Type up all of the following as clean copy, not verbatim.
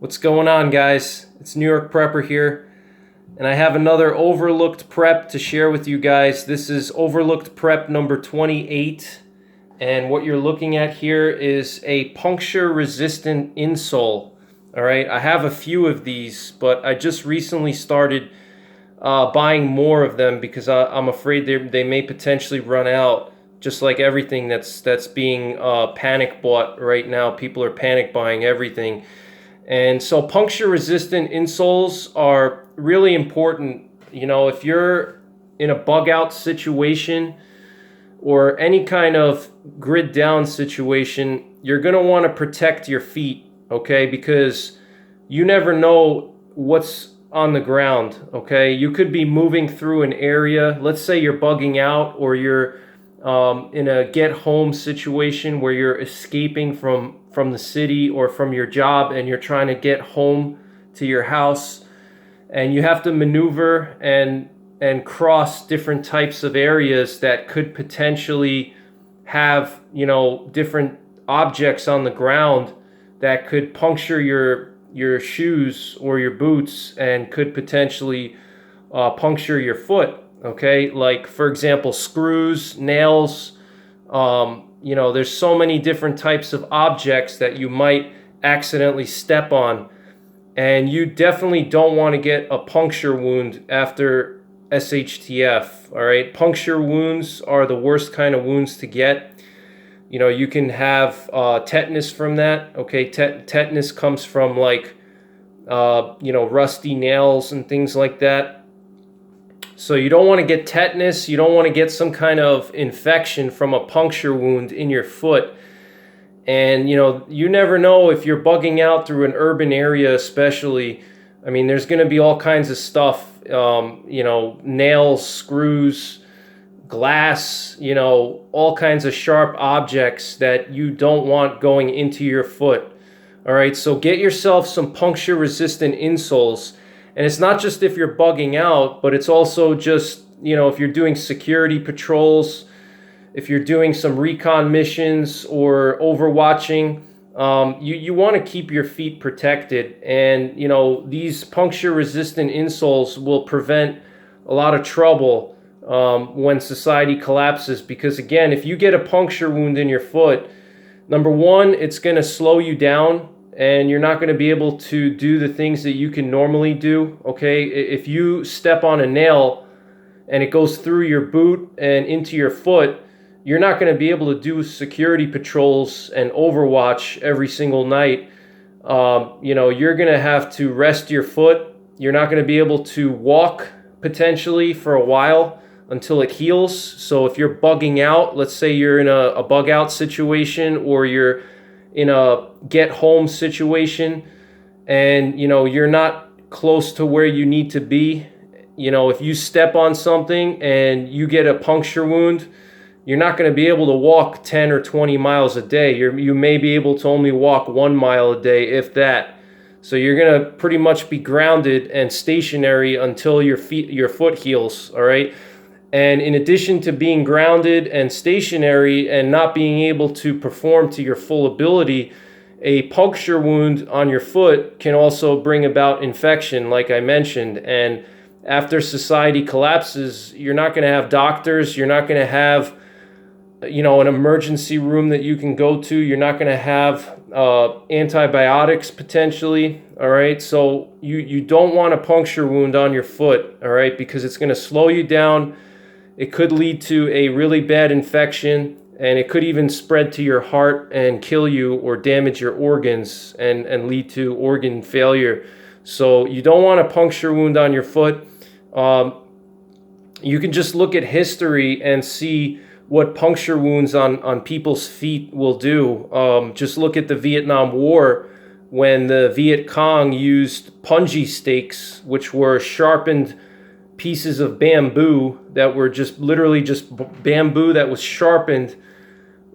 What's going on, guys? It's NYPrepper here, and I have another overlooked prep to share with you guys. This is overlooked prep number 28, and what you're looking at here is a puncture resistant insole. All right, I have a few of these, but I just recently started buying more of them because I'm afraid they may potentially run out. Just like everything that's being panic bought right now, people are panic buying everything. And so puncture resistant insoles are really important. You know, if you're in a bug out situation or any kind of grid down situation, you're going to want to protect your feet, okay? Because you never know what's on the ground, okay? You could be moving through an area. Let's say you're bugging out, or you're in a get home situation where you're escaping from the city or from your job, and you're trying to get home to your house, and you have to maneuver and cross different types of areas that could potentially have, you know, different objects on the ground that could puncture your shoes or your boots and could potentially puncture your foot. Okay, like for example, screws, nails, you know, there's so many different types of objects that you might accidentally step on, and you definitely don't want to get a puncture wound after SHTF. All right, puncture wounds are the worst kind of wounds to get. You know, you can have tetanus from that. Okay, tetanus comes from like you know, rusty nails and things like that. So you don't want to get tetanus. You don't want to get some kind of infection from a puncture wound in your foot. And, you know, you never know if you're bugging out through an urban area, especially. I mean, there's going to be all kinds of stuff, you know, nails, screws, glass, you know, all kinds of sharp objects that you don't want going into your foot. All right, so get yourself some puncture resistant insoles. And it's not just if you're bugging out, but it's also just, you know, if you're doing security patrols, if you're doing some recon missions or overwatching, you want to keep your feet protected. And, you know, these puncture resistant insoles will prevent a lot of trouble when society collapses. Because again, if you get a puncture wound in your foot, number one, it's going to slow you down, and you're not going to be able to do the things that you can normally do, okay? If you step on a nail and it goes through your boot and into your foot, you're not going to be able to do security patrols and overwatch every single night. You know, you're going to have to rest your foot. You're not going to be able to walk potentially for a while until it heals. So if you're bugging out, let's say you're in a bug out situation, or you're in a get home situation, and you know, you're not close to where you need to be, you know, if you step on something and you get a puncture wound, you're not going to be able to walk 10 or 20 miles a day. You may be able to only walk 1 mile a day, if that. So you're going to pretty much be grounded and stationary until your foot heals. All right. And in addition to being grounded and stationary and not being able to perform to your full ability, a puncture wound on your foot can also bring about infection, like I mentioned. And after society collapses, you're not going to have doctors. You're not going to have, you know, an emergency room that you can go to. You're not going to have antibiotics potentially. All right. So you don't want a puncture wound on your foot. All right. Because it's going to slow you down. It could lead to a really bad infection, and it could even spread to your heart and kill you or damage your organs and lead to organ failure. So you don't want a puncture wound on your foot. You can just look at history and see what puncture wounds on people's feet will do. Just look at the Vietnam War, when the Viet Cong used punji stakes, which were sharpened pieces of bamboo that were just literally just bamboo that was sharpened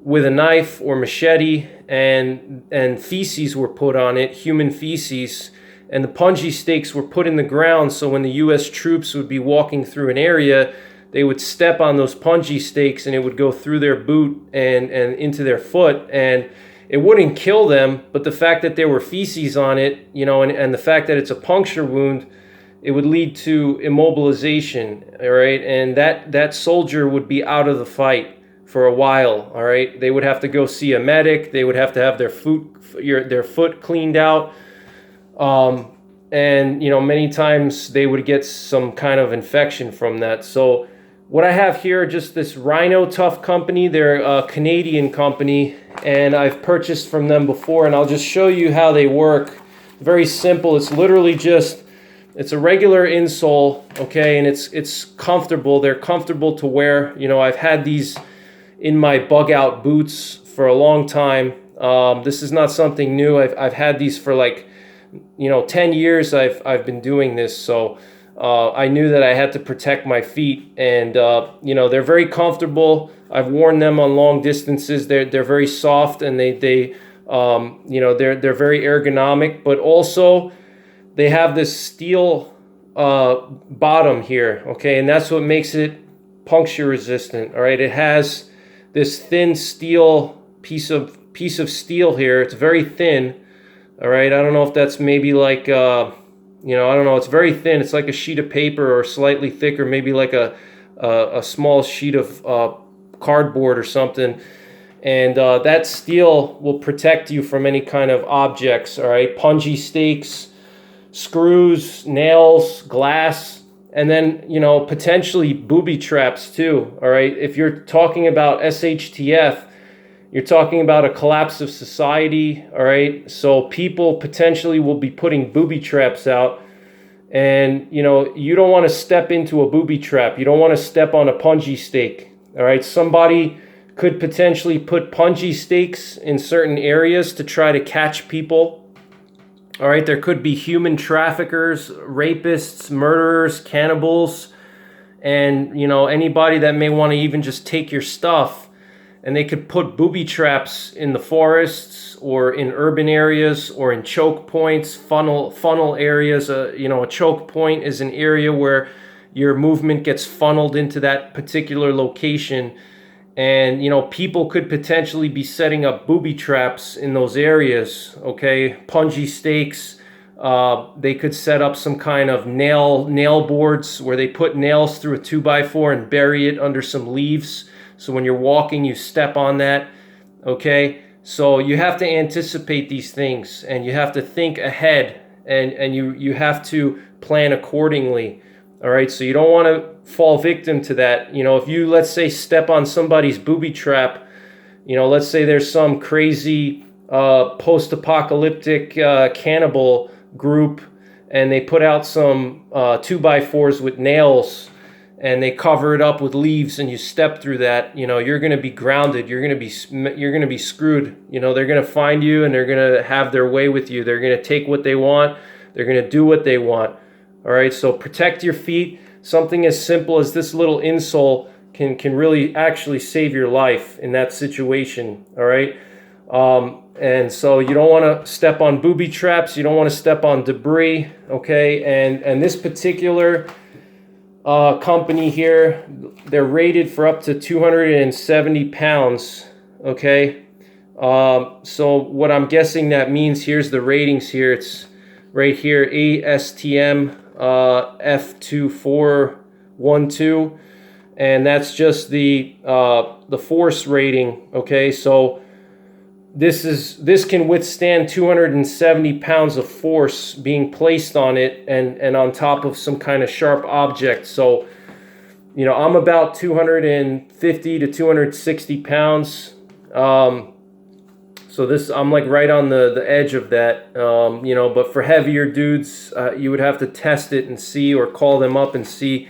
with a knife or machete, and feces were put on it, human feces, and the punji stakes were put in the ground. So when the U.S. troops would be walking through an area, they would step on those punji stakes and it would go through their boot and into their foot. And it wouldn't kill them, but the fact that there were feces on it, you know, and the fact that it's a puncture wound, it would lead to immobilization, all right? And that soldier would be out of the fight for a while, all right? They would have to go see a medic. They would have to have their foot cleaned out. And, you know, many times they would get some kind of infection from that. So what I have here, just this Rhino Tough company. They're a Canadian company, and I've purchased from them before, and I'll just show you how they work. Very simple. It's literally just, it's a regular insole, okay, and it's comfortable. They're comfortable to wear. You know, I've had these in my bug out boots for a long time. This is not something new. I've had these for like, you know, 10 years I've been doing this, so I knew that I had to protect my feet, and you know, they're very comfortable. I've worn them on long distances. They're very soft, and they you know, they're very ergonomic, but also they have this steel bottom here, okay, and that's what makes it puncture resistant. All right, it has this thin steel piece of steel here. It's very thin. All right, I don't know if that's maybe like you know, I don't know. It's very thin. It's like a sheet of paper, or slightly thicker, maybe like a small sheet of cardboard or something. And that steel will protect you from any kind of objects. All right, punji stakes, screws, nails, glass, and then, you know, potentially booby traps too. All right, if you're talking about SHTF, you're talking about a collapse of society, all right? So people potentially will be putting booby traps out, and, you know, you don't want to step into a booby trap. You don't want to step on a punji stake, all right? Somebody could potentially put punji stakes in certain areas to try to catch people, all right? There could be human traffickers, rapists, murderers, cannibals, and, you know, anybody that may want to even just take your stuff. And they could put booby traps in the forests, or in urban areas, or in choke points, funnel areas. You know, a choke point is an area where your movement gets funneled into that particular location. And, you know, people could potentially be setting up booby traps in those areas, okay? Punji stakes. They could set up some kind of nail boards where they put nails through a 2x4 and bury it under some leaves. So when you're walking, you step on that, okay? So you have to anticipate these things, and you have to think ahead, and you have to plan accordingly, all right? So you don't want to fall victim to that. You know, if you, let's say, step on somebody's booby trap, you know, let's say there's some crazy post-apocalyptic cannibal group, and they put out some 2x4s with nails, and they cover it up with leaves, and you step through that, you know, you're going to be grounded. You're going to be screwed. You know, they're going to find you, and they're going to have their way with you. They're going to take what they want. They're going to do what they want. All right, so protect your feet. Something as simple as this little insole can really actually save your life in that situation. All right, and so you don't want to step on booby traps. You don't want to step on debris. Okay, and this particular company here, they're rated for up to 270 pounds, okay? So what I'm guessing that means, here's the ratings here. It's right here, ASTM F2412, and that's just the force rating, okay? So this can withstand 270 pounds of force being placed on it, and on top of some kind of sharp object. So, you know, I'm about 250 to 260 pounds. So this, I'm like right on the edge of that, you know, but for heavier dudes, you would have to test it and see, or call them up and see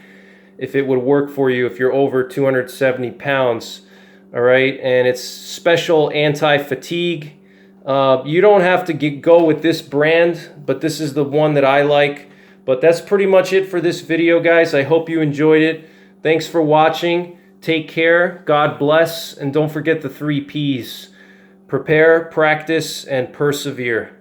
if it would work for you if you're over 270 pounds. All right, and it's special anti-fatigue. You don't have to go with this brand, but this is the one that I like. But that's pretty much it for this video, guys. I hope you enjoyed it. Thanks for watching. Take care. God bless. And don't forget the 3 Ps. Prepare, practice, and persevere.